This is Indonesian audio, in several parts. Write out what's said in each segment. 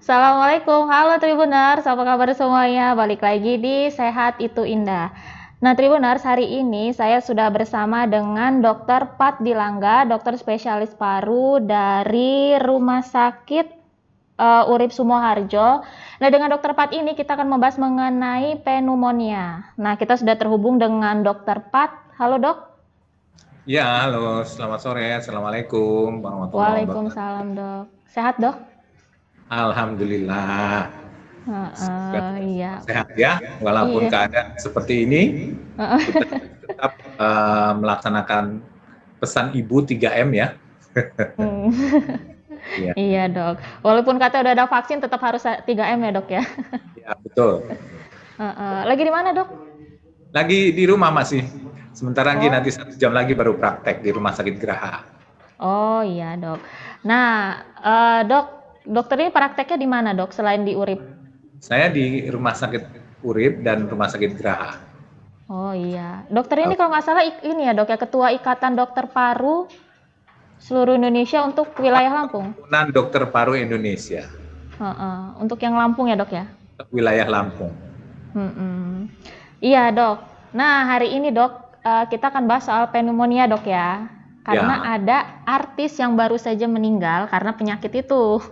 Assalamualaikum, halo Tribuners, apa kabar semuanya? Balik lagi di Sehat Itu Indah. Nah Tribuners, hari ini saya sudah bersama dengan Dr. Pat Dilangga, dokter spesialis paru dari Rumah Sakit Urip Sumoharjo. Nah dengan Dr. Pat ini kita akan membahas mengenai pneumonia. Nah kita sudah terhubung dengan Dr. Pat. Halo dok. Ya, halo, selamat sore. Assalamualaikum warahmatullahi wabarakatuh. Waalaikumsalam dok. Sehat dok? Alhamdulillah, Iya. sehat ya. Walaupun Iya. keadaan seperti ini, kita tetap melaksanakan pesan ibu 3M ya. Hmm. Ya, Iya dok, walaupun katanya udah ada vaksin tetap harus 3M ya dok ya. ya betul. Lagi di mana dok? Lagi di rumah masih. Sebentar lagi Oh, nanti 1 jam lagi baru praktek di Rumah Sakit Geraha. oh iya dok. Nah dok, dokter ini prakteknya di mana dok selain di Urip? Saya di Rumah Sakit Urip dan Rumah Sakit Geraha. Oh iya, dokter ini kalau nggak salah ini ya dok ya, Ketua Ikatan Dokter Paru seluruh Indonesia untuk wilayah Lampung. Perhimpunan Dokter Paru Indonesia, Untuk yang Lampung ya dok ya. wilayah Lampung. Mm-mm. Iya dok. Nah hari ini dok kita akan bahas soal pneumonia dok ya. Karena Ya, ada artis yang baru saja meninggal karena penyakit itu.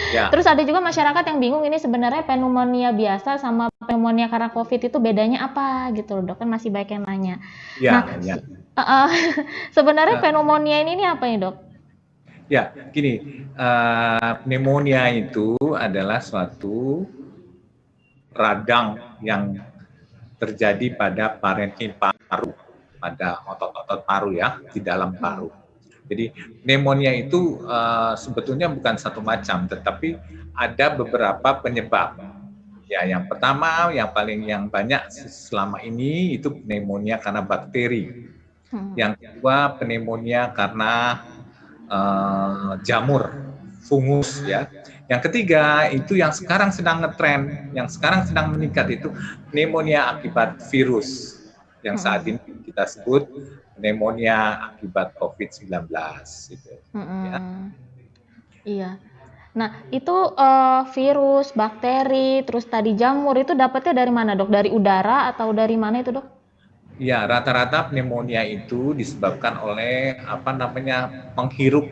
ya, Terus ada juga masyarakat yang bingung ini sebenarnya pneumonia biasa sama pneumonia karena COVID itu bedanya apa gitu loh dok, kan masih banyak yang nanya. Nah, ya, ya. sebenarnya Nah, pneumonia ini apa nih dok? ya, gini, pneumonia itu adalah suatu radang yang terjadi pada parenkim paru, pada otot-otot paru ya, di dalam paru. Jadi pneumonia itu sebetulnya bukan satu macam, tetapi ada beberapa penyebab. Ya, yang pertama, yang banyak selama ini itu pneumonia karena bakteri. Yang kedua, pneumonia karena jamur, fungus ya. Yang ketiga itu yang sekarang sedang ngetren, yang sekarang sedang meningkat itu pneumonia akibat virus, yang saat ini kita sebut pneumonia akibat COVID-19 gitu. Ya. Iya. Nah, itu virus, bakteri, terus tadi jamur itu dapatnya dari mana dok? Dari udara atau dari mana itu dok? Ya, rata-rata pneumonia itu disebabkan oleh apa namanya menghirup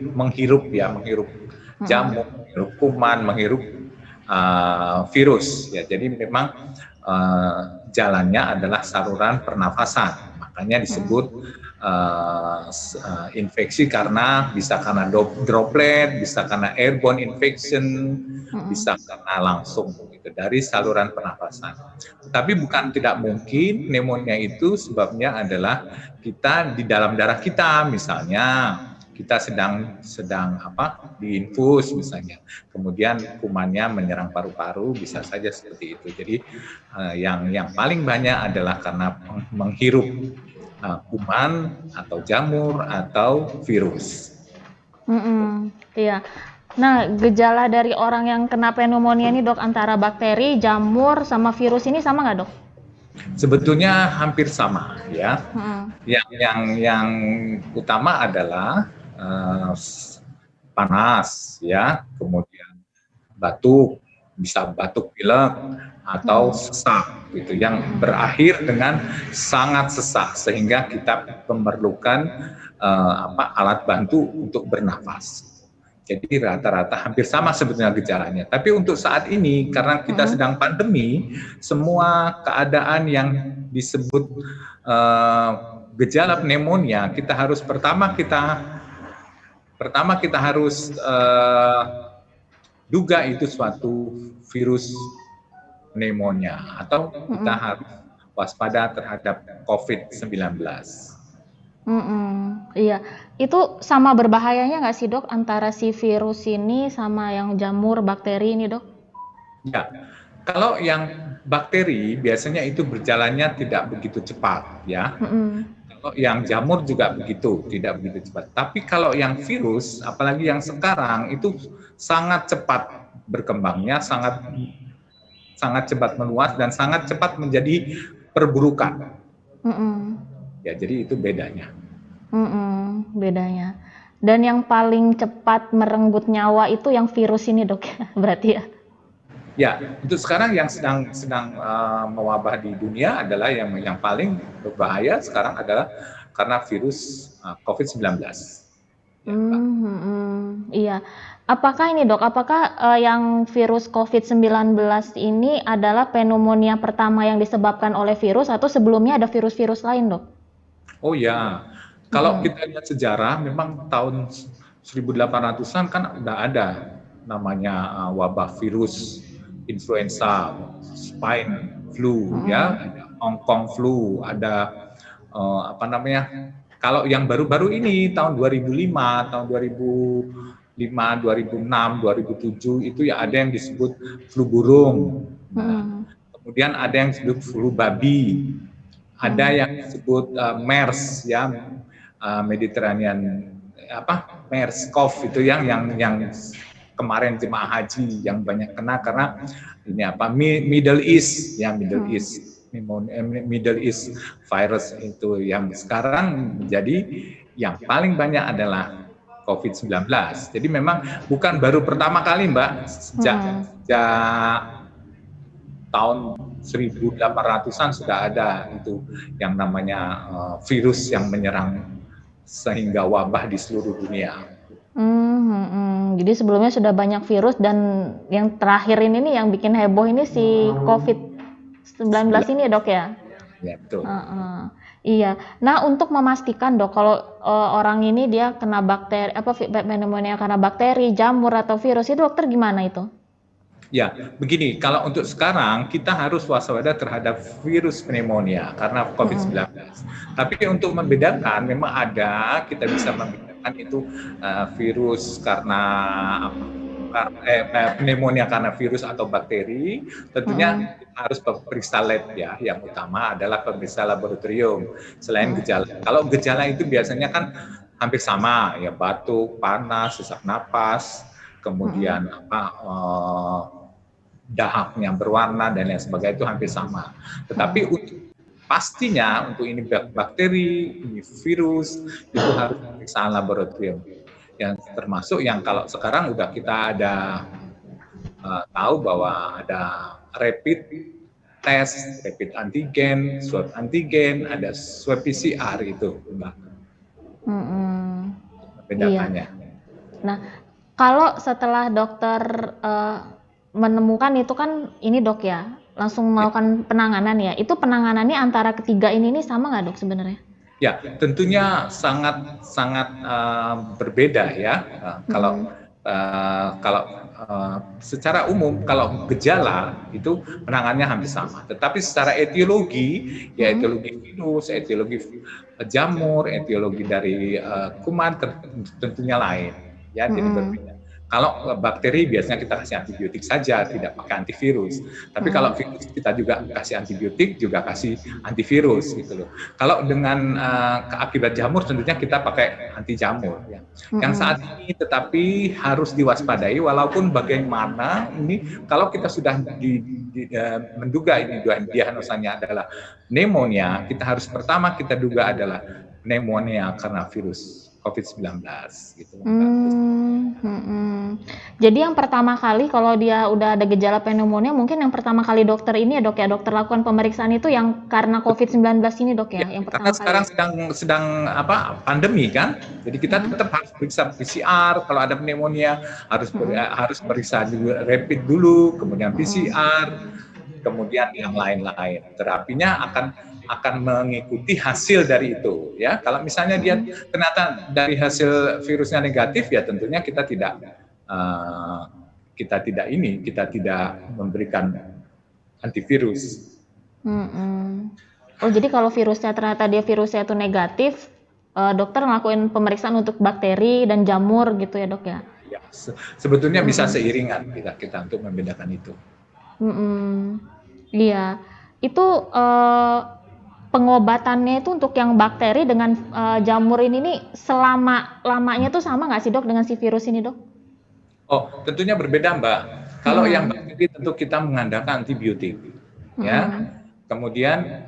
jamur, menghirup kuman, menghirup virus. Ya, jadi memang jalannya adalah saluran pernafasan. Makanya disebut infeksi bisa karena droplet, bisa karena airborne infection, bisa karena langsung gitu, dari saluran pernafasan. Tapi bukan tidak mungkin pneumonia itu sebabnya adalah kita di dalam darah kita, misalnya kita sedang diinfus misalnya, kemudian kumannya menyerang paru-paru, bisa saja seperti itu. Jadi yang paling banyak adalah karena menghirup kuman atau jamur atau virus. Iya. Nah, gejala dari orang yang kena pneumonia ini dok antara bakteri, jamur, sama virus ini sama nggak dok? Sebetulnya hampir sama ya. Yang utama adalah panas ya, kemudian batuk, bisa batuk pilek atau sesak gitu, yang berakhir dengan sangat sesak sehingga kita memerlukan alat bantu untuk bernafas. Jadi rata-rata hampir sama sebetulnya gejalanya. Tapi untuk saat ini karena kita sedang pandemi, semua keadaan yang disebut gejala pneumonia pertama kita harus duga itu suatu virus pneumonia atau kita harus waspada terhadap COVID-19. Iya. Itu sama berbahayanya nggak sih dok antara si virus ini sama yang jamur, bakteri ini dok? Ya, kalau yang bakteri biasanya itu berjalannya tidak begitu cepat ya. Kalau yang jamur juga begitu, tidak begitu cepat. Tapi kalau yang virus, apalagi yang sekarang itu sangat cepat berkembangnya, sangat cepat meluas dan sangat cepat menjadi perburukan. Ya, jadi itu bedanya. Bedanya. Dan yang paling cepat merenggut nyawa itu yang virus ini dok ya, berarti ya? Ya, untuk sekarang yang sedang mewabah di dunia adalah yang paling berbahaya sekarang adalah karena virus COVID-19. Ya, Mbak. Iya. Apakah ini dok, apakah yang virus COVID-19 ini adalah pneumonia pertama yang disebabkan oleh virus atau sebelumnya ada virus-virus lain dok? Oh ya, kalau kita lihat sejarah, memang tahun 1800-an kan udah ada namanya wabah virus influenza, swine flu, ya, ada Hong Kong flu, ada apa namanya? Kalau yang baru-baru ini tahun 2005, tahun 2005, 2006, 2007 itu ya ada yang disebut flu burung. Nah, kemudian ada yang disebut flu babi. Ada yang disebut MERS ya, Mediterranean MERS-CoV itu yang kemarin jemaah haji yang banyak kena karena ini Middle East ya, Middle East virus itu yang sekarang menjadi yang paling banyak adalah COVID-19. Jadi memang bukan baru pertama kali Mbak, sejak tahun 1800-an sudah ada itu yang namanya virus yang menyerang sehingga wabah di seluruh dunia. Jadi sebelumnya sudah banyak virus dan yang terakhir ini yang bikin heboh ini si COVID-19 ini ya dok ya? Ya betul. Iya. Nah untuk memastikan dok kalau orang ini dia kena bakteri pneumonia karena bakteri, jamur atau virus itu dokter gimana itu? Ya, begini, kalau untuk sekarang kita harus waspada terhadap virus pneumonia karena COVID-19. Tapi untuk membedakan, memang ada, kita bisa membedakan itu virus karena pneumonia karena virus atau bakteri. Tentunya harus periksa lab ya. Yang utama adalah periksa laboratorium. Selain gejala, kalau gejala itu biasanya kan hampir sama, ya batuk, panas, sesak napas, kemudian dahaknya berwarna dan lain sebagainya itu hampir sama. Tetapi untuk pastinya untuk ini bakteri, ini virus itu harus pemeriksaan laboratorium. Yang termasuk yang kalau sekarang udah kita ada tahu bahwa ada rapid test, rapid antigen, swab antigen, ada swab PCR itu, Mbak. Bedakannya. Iya. Nah, kalau setelah dokter menemukan itu kan ini dok ya, langsung melakukan penanganan ya. Itu penanganannya antara ketiga ini sama nggak dok sebenarnya? Ya, tentunya sangat berbeda ya. Kalau secara umum kalau gejala itu penanganannya hampir sama. Tetapi secara etiologi, ya etiologi virus, etiologi jamur, etiologi dari kuman tentunya lain. Ya, jadi berbeda. Kalau bakteri biasanya kita kasih antibiotik saja, tidak pakai antivirus. Tapi kalau virus kita juga kasih antibiotik, juga kasih antivirus gitu loh. Kalau dengan akibat jamur tentunya kita pakai anti jamur. Ya. Yang saat ini tetapi harus diwaspadai, walaupun bagaimana ini kalau kita sudah menduga ini diagnosanya adalah pneumonia, kita harus pertama kita duga adalah pneumonia karena virus COVID-19 gitu. Jadi yang pertama kali kalau dia udah ada gejala pneumonia, mungkin yang pertama kali dokter ini ya dok ya, dokter lakukan pemeriksaan itu yang karena COVID-19 ini dok ya, yang pertama karena sekarang sedang pandemi kan, jadi kita tetap harus periksa PCR kalau ada pneumonia, harus periksa juga rapid dulu, kemudian PCR, kemudian yang lain-lain. Terapinya akan mengikuti hasil dari itu ya. Kalau misalnya dia ternyata dari hasil virusnya negatif ya tentunya kita tidak memberikan antivirus. Oh jadi kalau ternyata virusnya itu negatif, dokter ngelakuin pemeriksaan untuk bakteri dan jamur gitu ya dok ya? Ya, sebetulnya bisa seiringan kita untuk membedakan itu. Iya, itu pengobatannya itu untuk yang bakteri dengan jamur ini nih lamanya tuh sama nggak sih dok dengan si virus ini dok? Oh tentunya berbeda Mbak. Kalau yang bakteri tentu kita mengandalkan antibiotik, ya. Kemudian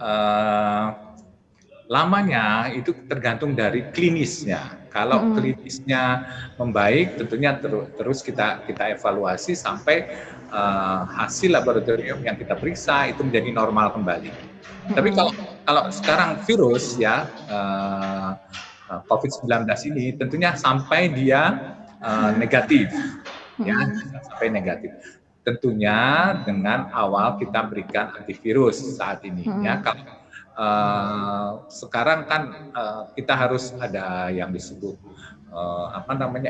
lamanya itu tergantung dari klinisnya. Kalau klinisnya membaik, tentunya terus kita evaluasi sampai hasil laboratorium yang kita periksa itu menjadi normal kembali. Tapi kalau sekarang virus ya COVID-19 ini tentunya sampai dia negatif, ya sampai negatif. Tentunya dengan awal kita berikan antivirus saat ini, ya. Kalau sekarang kan kita harus ada yang disebut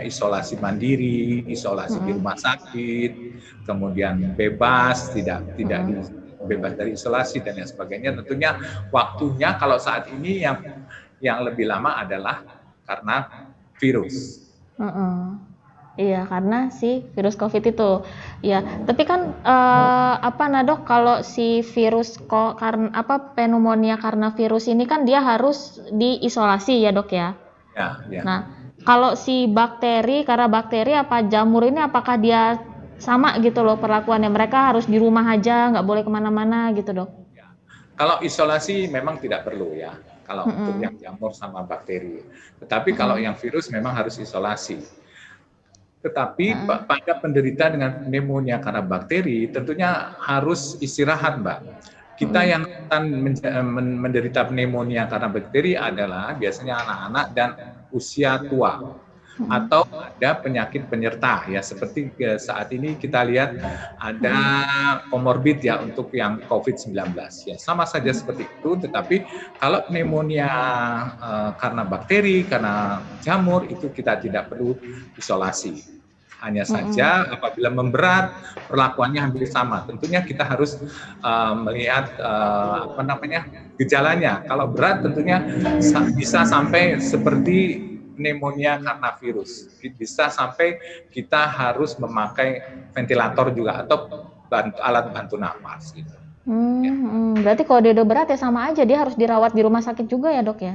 isolasi mandiri, isolasi di rumah sakit, kemudian bebas, tidak bebas dari isolasi dan lain sebagainya. Tentunya waktunya kalau saat ini yang lebih lama adalah karena virus. Iya, karena si virus COVID itu. Ya, tapi kan Dok, kalau si virus karena pneumonia karena virus ini kan dia harus diisolasi ya, Dok ya. Ya. Nah, kalau si bakteri karena bakteri apa jamur ini apakah dia sama gitu loh perlakuannya? Mereka harus di rumah aja, nggak boleh kemana-mana gitu, Dok. Ya. Kalau isolasi memang tidak perlu ya. Kalau untuk yang jamur sama bakteri. Tetapi kalau yang virus memang harus isolasi. Tetapi pada penderita dengan pneumonia karena bakteri tentunya harus istirahat, Mbak. Kita yang menderita pneumonia karena bakteri adalah biasanya anak-anak dan usia tua atau ada penyakit penyerta ya, seperti saat ini kita lihat ada komorbid ya untuk yang COVID-19 ya, sama saja seperti itu. Tetapi kalau pneumonia karena bakteri, karena jamur itu kita tidak perlu isolasi. Hanya saja apabila memberat perlakuannya hampir sama. Tentunya kita harus melihat gejalanya. Kalau berat tentunya bisa sampai seperti pneumonia karena virus, bisa sampai kita harus memakai ventilator juga atau alat bantu nafas gitu. Berarti kalau dia udah berat ya sama aja, dia harus dirawat di rumah sakit juga ya, Dok ya?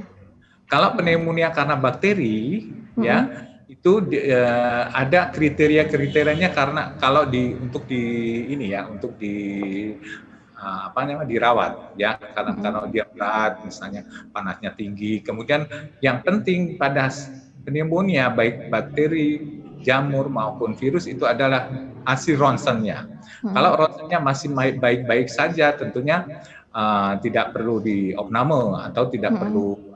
Kalau pneumonia karena bakteri ya itu ada kriterianya, karena kalau untuk dirawat ya, karena kalau dia berat misalnya panasnya tinggi. Kemudian yang penting pada pneumonia baik bakteri, jamur maupun virus itu adalah hasil ronsennya. Kalau ronsennya masih baik-baik saja tentunya tidak perlu diopname atau tidak perlu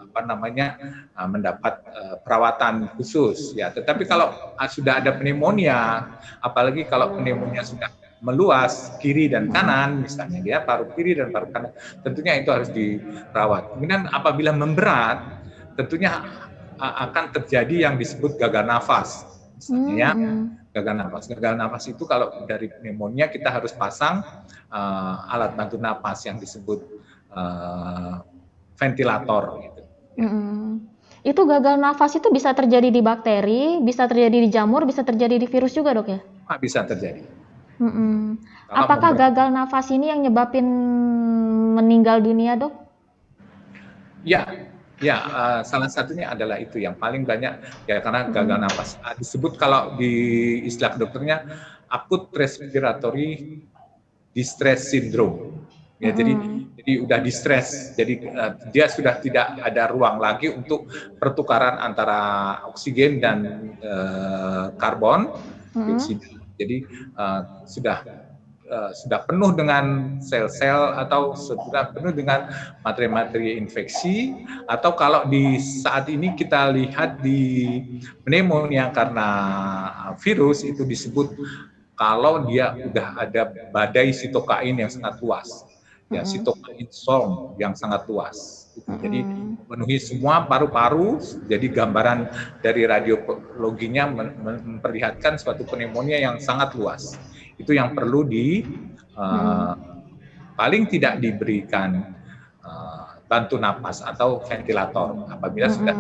mendapat perawatan khusus ya. Tetapi kalau sudah ada pneumonia, apalagi kalau pneumonia sudah meluas kiri dan kanan, misalnya dia paru kiri dan paru kanan, tentunya itu harus dirawat. Kemudian apabila memberat, tentunya akan terjadi yang disebut gagal nafas, misalnya gagal nafas itu kalau dari pneumonia kita harus pasang alat bantu nafas yang disebut ventilator gitu. Itu gagal nafas itu bisa terjadi di bakteri, bisa terjadi di jamur, bisa terjadi di virus juga, Dok ya? Bisa terjadi. Apakah gagal nafas ini yang nyebabin meninggal dunia, Dok? Ya, salah satunya adalah itu yang paling banyak ya, karena gagal nafas disebut kalau di istilah dokternya acute respiratory distress syndrome. Ya, jadi udah distress, jadi dia sudah tidak ada ruang lagi untuk pertukaran antara oksigen dan karbon dioksida. Jadi sudah penuh dengan sel-sel atau sudah penuh dengan materi-materi infeksi, atau kalau di saat ini kita lihat di pneumonia karena virus itu disebut kalau dia udah ada badai sitokain yang sangat luas. Ya, sitokain storm yang sangat luas. Jadi memenuhi semua paru-paru. Jadi gambaran dari radiologinya memperlihatkan suatu pneumonia yang sangat luas. Itu yang perlu paling tidak diberikan bantu napas atau ventilator apabila sudah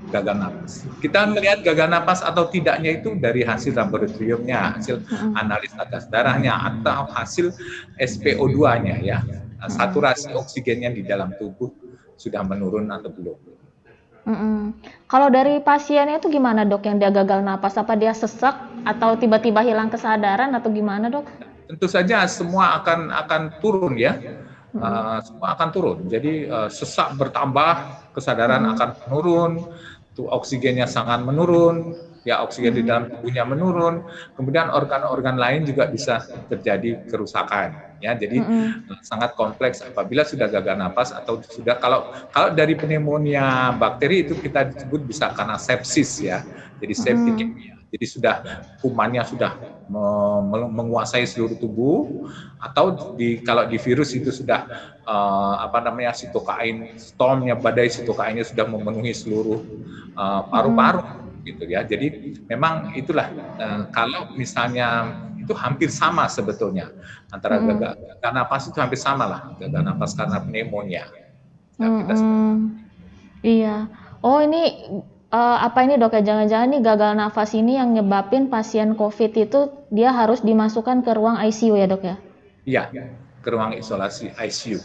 gagal napas. Kita melihat gagal napas atau tidaknya itu dari hasil laboratoriumnya, hasil analis atas darahnya, atau hasil SpO2-nya ya, saturasi oksigennya di dalam tubuh sudah menurun atau belum. Kalau dari pasiennya itu gimana, Dok, yang dia gagal napas? Apa dia sesak atau tiba-tiba hilang kesadaran atau gimana, Dok? Tentu saja semua akan turun ya. Semua akan turun. Jadi sesak bertambah, kesadaran akan menurun. itu oksigennya sangat menurun, ya oksigen di dalam tubuhnya menurun, kemudian organ-organ lain juga bisa terjadi kerusakan. Ya, jadi sangat kompleks apabila sudah gagal napas atau sudah kalau dari pneumonia bakteri itu kita sebut bisa karena sepsis ya, jadi septikemia. Jadi sudah kumannya sudah menguasai seluruh tubuh, atau kalau di virus itu sudah sitokain stormnya, badai sitokainnya sudah memenuhi seluruh paru-paru gitu ya. Jadi memang itulah kalau misalnya itu hampir sama sebetulnya antara gagal napas itu hampir sama lah, gagal napas karena pneumonia. Iya. Oh ini apa ini dok ya, jangan-jangan nih gagal nafas ini yang nyebabin pasien COVID itu dia harus dimasukkan ke ruang ICU ya dok ya? Iya, ke ruang isolasi ICU.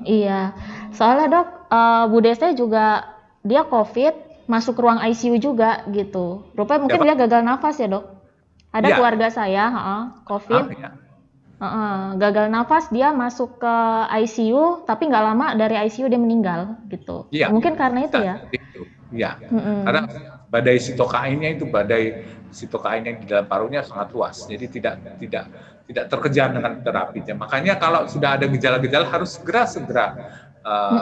Iya, soalnya dok, Bu Deste juga dia COVID masuk ruang ICU juga gitu. Rupanya mungkin dia gagal nafas ya dok? Ada keluarga saya COVID. Gagal nafas, dia masuk ke ICU, tapi nggak lama dari ICU dia meninggal gitu. Ya, mungkin karena itu ya? Iya, karena badai sitokainnya di dalam parunya sangat luas, jadi tidak terkejar dengan terapinya. Makanya kalau sudah ada gejala-gejala harus segera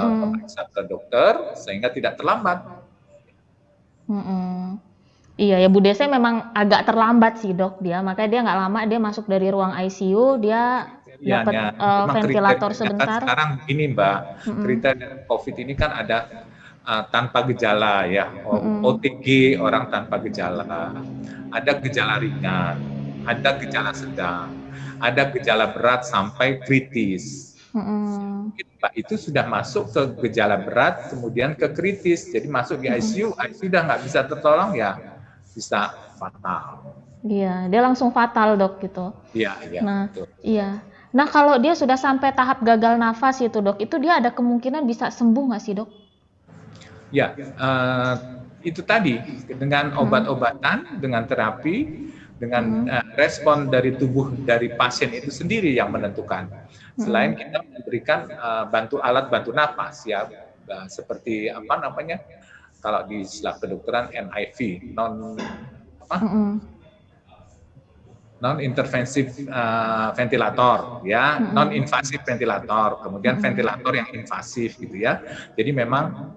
memeriksa ke dokter sehingga tidak terlambat. Iya ya, Bu Dese memang agak terlambat sih dok dia, makanya dia nggak lama dia masuk dari ruang ICU, dia dapat ventilator sebentar. Kan sekarang begini Mbak, kriteria COVID ini kan ada tanpa gejala ya, OTG orang tanpa gejala, ada gejala ringan, ada gejala sedang, ada gejala berat sampai kritis. Itu sudah masuk ke gejala berat, kemudian ke kritis, jadi masuk di ICU, ICU udah nggak bisa tertolong ya, bisa fatal. Iya, dia langsung fatal dok gitu. Iya. Nah, betul. Iya. Nah kalau dia sudah sampai tahap gagal nafas itu dok, itu dia ada kemungkinan bisa sembuh nggak sih dok? Ya, itu tadi dengan obat-obatan, dengan terapi, dengan respon dari tubuh dari pasien itu sendiri yang menentukan. Selain kita memberikan alat bantu napas ya, seperti kalau di istilah kedokteran NIV, non-intervensive ventilator ya, non-invasif ventilator, kemudian ventilator yang invasif gitu ya. Jadi memang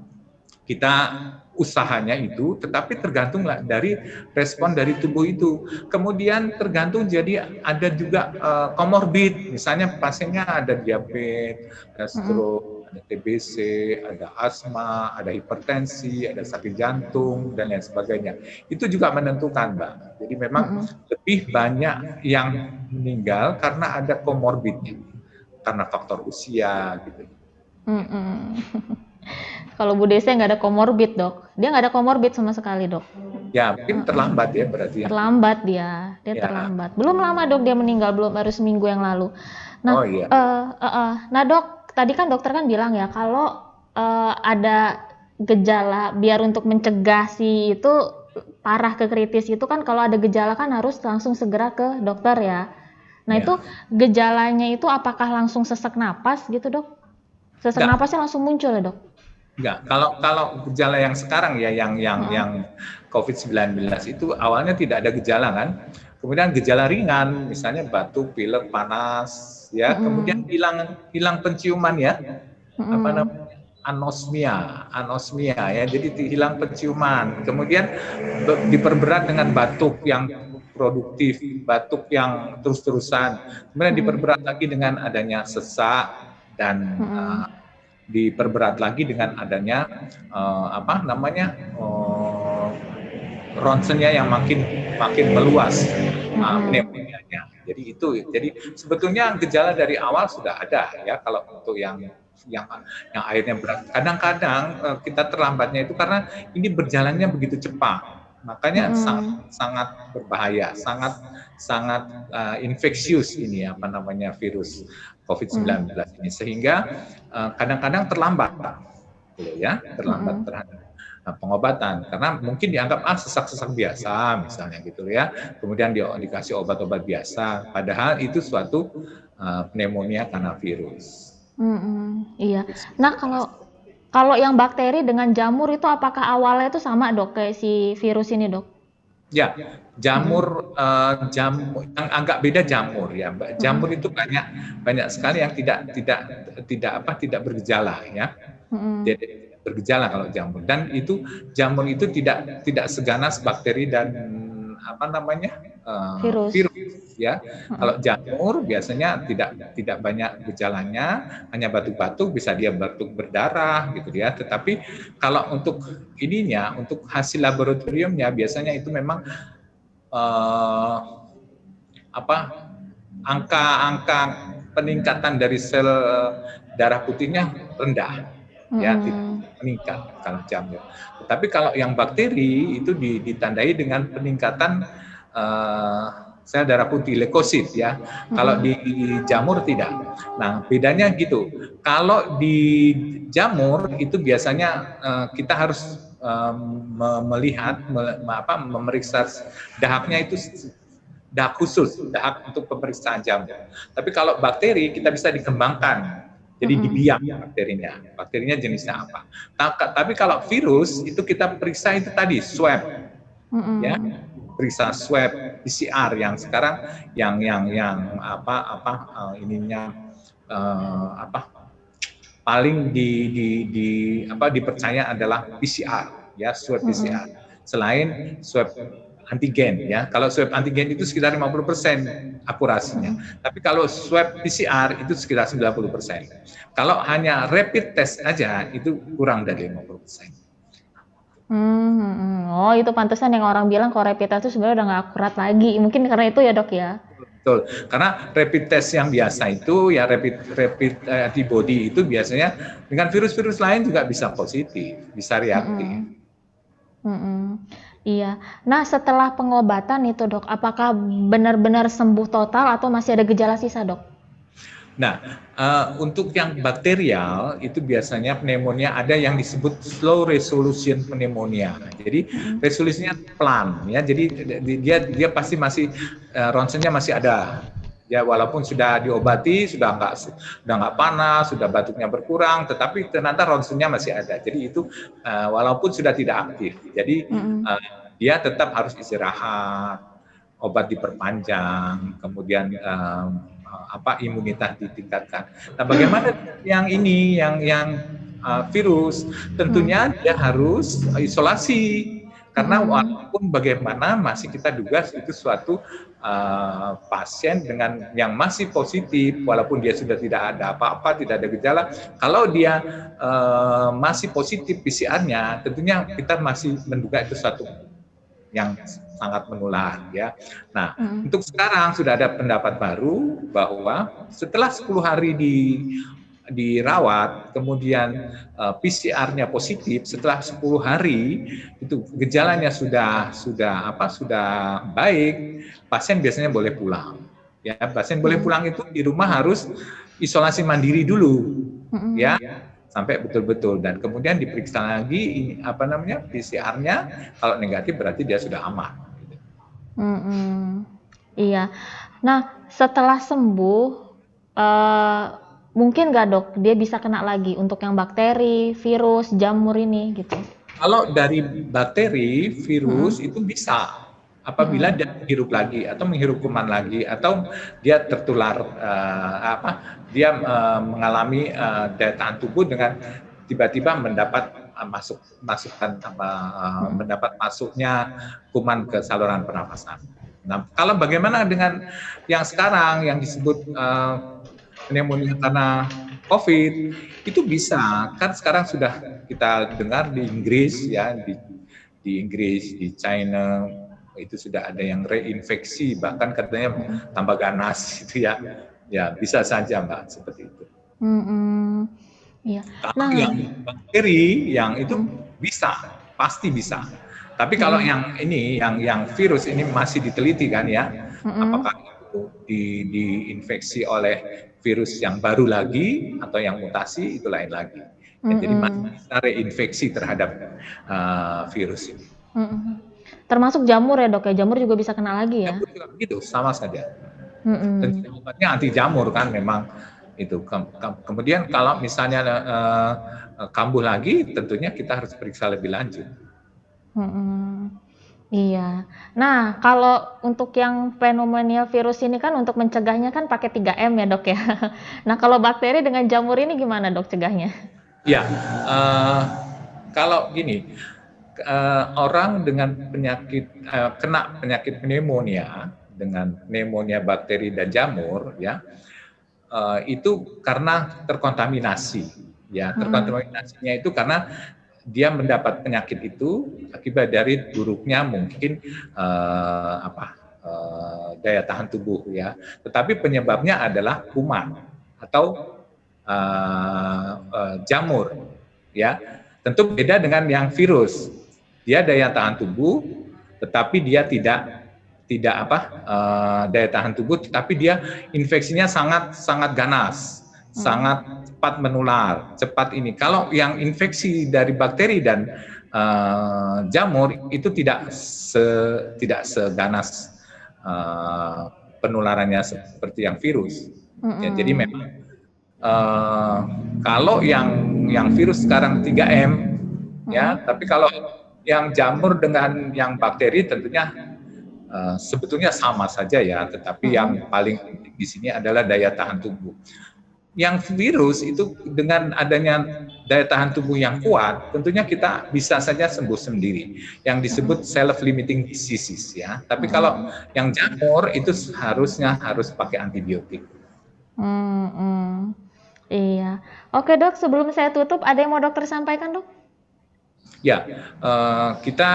kita usahanya itu, tetapi tergantung dari respon dari tubuh itu. Kemudian tergantung, jadi ada juga komorbid, misalnya pasiennya ada diabetes, ada stroke, ada TBC, ada asma, ada hipertensi, ada sakit jantung, dan lain sebagainya. Itu juga menentukan, Mbak. Jadi memang lebih banyak yang meninggal karena ada komorbidnya, karena faktor usia gitu. Kalau Bu Dese nggak ada komorbid dok, dia nggak ada komorbid sama sekali dok. Ya mungkin terlambat ya berarti. Terlambat dia terlambat. Belum lama dok dia meninggal, baru seminggu yang lalu. Nah, nah dok, tadi kan dokter kan bilang ya kalau ada gejala biar untuk mencegah si itu parah ke kritis itu kan kalau ada gejala kan harus langsung segera ke dokter ya. Nah itu gejalanya itu apakah langsung sesak napas gitu dok? Sesak napasnya langsung muncul ya dok? Enggak, kalau gejala yang sekarang ya yang COVID-19 itu awalnya tidak ada gejala kan. Kemudian gejala ringan misalnya batuk, pilek, panas ya, kemudian hilang penciuman ya. Anosmia ya. Jadi hilang penciuman. Kemudian diperberat dengan batuk yang produktif, batuk yang terus-terusan. Kemudian diperberat lagi dengan adanya sesak dan diperberat lagi dengan adanya ronsennya yang makin meluas pneumonia-nya. Jadi sebetulnya gejala dari awal sudah ada ya kalau untuk yang akhirnya berat. Kadang-kadang kita terlambatnya itu karena ini berjalannya begitu cepat. Makanya sangat berbahaya, sangat infeksius ini virus COVID-19 ini, sehingga kadang-kadang terlambat terhadap pengobatan karena mungkin dianggap sesak-sesak biasa misalnya gitu ya, kemudian dikasih obat-obat biasa, padahal itu suatu pneumonia karena virus. Iya. Nah Kalau yang bakteri dengan jamur itu apakah awalnya itu sama dok kayak si virus ini dok? Ya, Mm-mm. jamur yang agak beda jamur ya. Mm-mm. Jamur itu banyak sekali yang tidak bergejala ya. Mm-mm. Jadi bergejala kalau jamur, dan itu jamur itu tidak seganas bakteri dan apa namanya Virus. virus ya. Mm-mm. Kalau jamur biasanya tidak banyak gejalanya, hanya batuk-batuk, bisa dia batuk berdarah gitu ya. Tetapi kalau untuk untuk hasil laboratoriumnya biasanya itu memang eh, apa angka peningkatan dari sel darah putihnya rendah, ya tidak Mm-mm. meningkat kalau jamur. Tetapi kalau yang bakteri itu ditandai dengan peningkatan uh, sel darah putih leukosit ya. Kalau Mm-mm. di jamur tidak. Nah bedanya gitu. Kalau di jamur itu biasanya kita harus melihat, memeriksa dahaknya itu dahak khusus, dahak untuk pemeriksaan jamur. Tapi kalau bakteri kita bisa dikembangkan, jadi Mm-mm. dibiak bakterinya jenisnya apa. Tapi kalau virus itu kita periksa itu tadi swab, ya, Mm-mm. periksa swab PCR yang sekarang ininya paling dipercaya adalah PCR, ya, swab PCR. Mm-mm. Selain swab antigen ya. Kalau swab antigen itu sekitar 50% akurasinya. Tapi kalau swab PCR itu sekitar 90%. Kalau hanya rapid test aja itu kurang dari 50%. Oh, itu pantesan yang orang bilang kalau rapid test itu sebenarnya udah nggak akurat lagi. Mungkin karena itu ya dok ya. Betul. Karena rapid test yang biasa itu ya rapid antibody itu biasanya dengan virus-virus lain juga bisa positif, bisa reaktif. Mm-mm. Mm-mm. Iya. Nah, setelah pengobatan itu dok, apakah benar-benar sembuh total atau masih ada gejala sisa dok? Nah, untuk yang bakterial itu biasanya pneumonia ada yang disebut slow resolution pneumonia. Jadi resolusinya pelan ya. Jadi dia pasti masih ronsennya masih ada. Ya walaupun sudah diobati, sudah nggak panas, sudah batuknya berkurang, tetapi ternyata ronsennya masih ada. Jadi itu walaupun sudah tidak aktif. Jadi dia tetap harus istirahat, obat diperpanjang, kemudian imunitas ditingkatkan. Nah, bagaimana yang ini, yang virus? Tentunya dia harus isolasi, karena walaupun bagaimana masih kita duga itu suatu pasien dengan yang masih positif, walaupun dia sudah tidak ada apa-apa, tidak ada gejala. Kalau dia masih positif PCR-nya, tentunya kita masih menduga itu suatu yang sangat menular ya. Nah, untuk sekarang sudah ada pendapat baru bahwa setelah 10 hari dirawat, kemudian PCR-nya positif, setelah 10 hari itu gejalanya sudah baik, pasien biasanya boleh pulang. Ya, pasien boleh pulang itu di rumah harus isolasi mandiri dulu. Ya, sampai betul-betul, dan kemudian diperiksa lagi PCR-nya, kalau negatif berarti dia sudah aman. Iya. Nah, setelah sembuh, mungkin nggak dok, dia bisa kena lagi untuk yang bakteri, virus, jamur ini gitu? Kalau dari bakteri, virus itu bisa apabila dia menghirup lagi atau menghirup kuman lagi atau dia tertular dia mengalami daya tahan tubuh dengan tiba-tiba mendapat mendapat masuknya kuman ke saluran pernafasan. Nah, kalau bagaimana dengan yang sekarang yang disebut pneumonia karena COVID, itu bisa, kan sekarang sudah kita dengar di Inggris ya, di Inggris, di China itu sudah ada yang reinfeksi, bahkan katanya tambah ganas gitu ya. Ya bisa saja Mbak seperti itu. Iya. Kalau yang bakteri yang itu bisa, pasti bisa. Tapi kalau yang ini, yang virus ini masih diteliti kan ya, apakah itu diinfeksi oleh virus yang baru lagi atau yang mutasi, itu lain lagi. Jadi masih bisa reinfeksi terhadap virus ini. Termasuk jamur ya dok ya, jamur juga bisa kena lagi ya? Jamur juga begitu, sama saja. Dan obatnya anti jamur kan memang Itu kemudian kalau misalnya kambuh lagi, tentunya kita harus periksa lebih lanjut. Iya. Nah, kalau untuk yang pneumonia virus ini kan untuk mencegahnya kan pakai 3M ya dok ya. Nah, kalau bakteri dengan jamur ini gimana dok cegahnya? Ya, kalau gini, orang dengan penyakit kena penyakit pneumonia dengan pneumonia bakteri dan jamur, ya itu karena terkontaminasi. Ya, terkontaminasinya itu karena dia mendapat penyakit itu akibat dari buruknya mungkin daya tahan tubuh, ya. Tetapi penyebabnya adalah kuman atau jamur, ya. Tentu beda dengan yang virus. Dia daya tahan tubuh, tetapi dia tidak daya tahan tubuh, tetapi dia infeksinya sangat ganas, sangat cepat menular, cepat ini. Kalau yang infeksi dari bakteri dan jamur itu tidak seganas penularannya seperti yang virus. Ya, jadi memang kalau yang virus sekarang 3M, ya, tapi kalau yang jamur dengan yang bakteri tentunya sebetulnya sama saja ya, tetapi yang paling penting di sini adalah daya tahan tubuh. Yang virus itu dengan adanya daya tahan tubuh yang kuat, tentunya kita bisa saja sembuh sendiri, yang disebut self-limiting diseases, ya. Tapi kalau yang jamur itu harus pakai antibiotik. Iya. Oke dok, sebelum saya tutup, ada yang mau dokter sampaikan dok? Ya, kita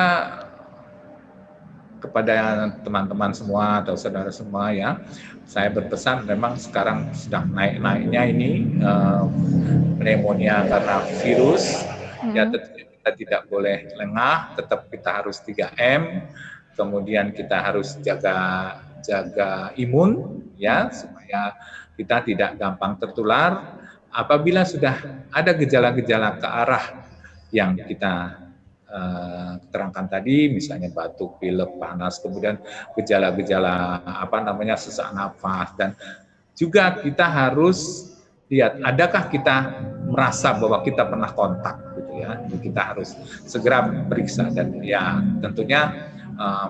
kepada teman-teman semua atau saudara semua, ya, saya berpesan memang sekarang sedang naik-naiknya ini pneumonia karena virus, ya tentunya kita tidak boleh lengah, tetap kita harus 3M, kemudian kita harus jaga imun, ya, supaya kita tidak gampang tertular. Apabila sudah ada gejala-gejala ke arah yang kita terangkan tadi, misalnya batuk, pilek, panas, kemudian gejala-gejala sesak nafas, dan juga kita harus lihat adakah kita merasa bahwa kita pernah kontak, gitu ya. Jadi kita harus segera periksa, dan ya tentunya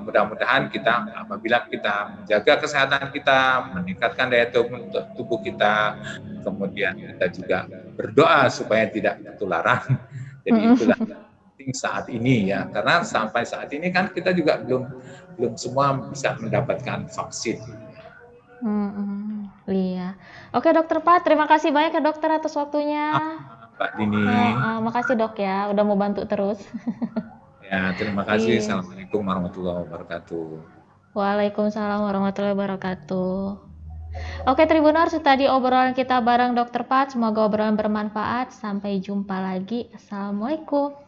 mudah-mudahan kita apabila kita menjaga kesehatan kita, meningkatkan daya tubuh kita, kemudian kita juga berdoa supaya tidak ketularan. Jadi itulah saat ini, ya, karena sampai saat ini kan kita juga belum semua bisa mendapatkan vaksin. Iya. Oke dokter Pat, terima kasih banyak ya dokter atas waktunya. Mbak Dini. Makasih dok ya, udah mau bantu terus. Ya, terima kasih. Assalamualaikum warahmatullahi wabarakatuh. Waalaikumsalam warahmatullahi wabarakatuh. Oke Tribuners, tadi obrolan kita bareng dokter Pat, semoga obrolan bermanfaat. Sampai jumpa lagi. Assalamualaikum.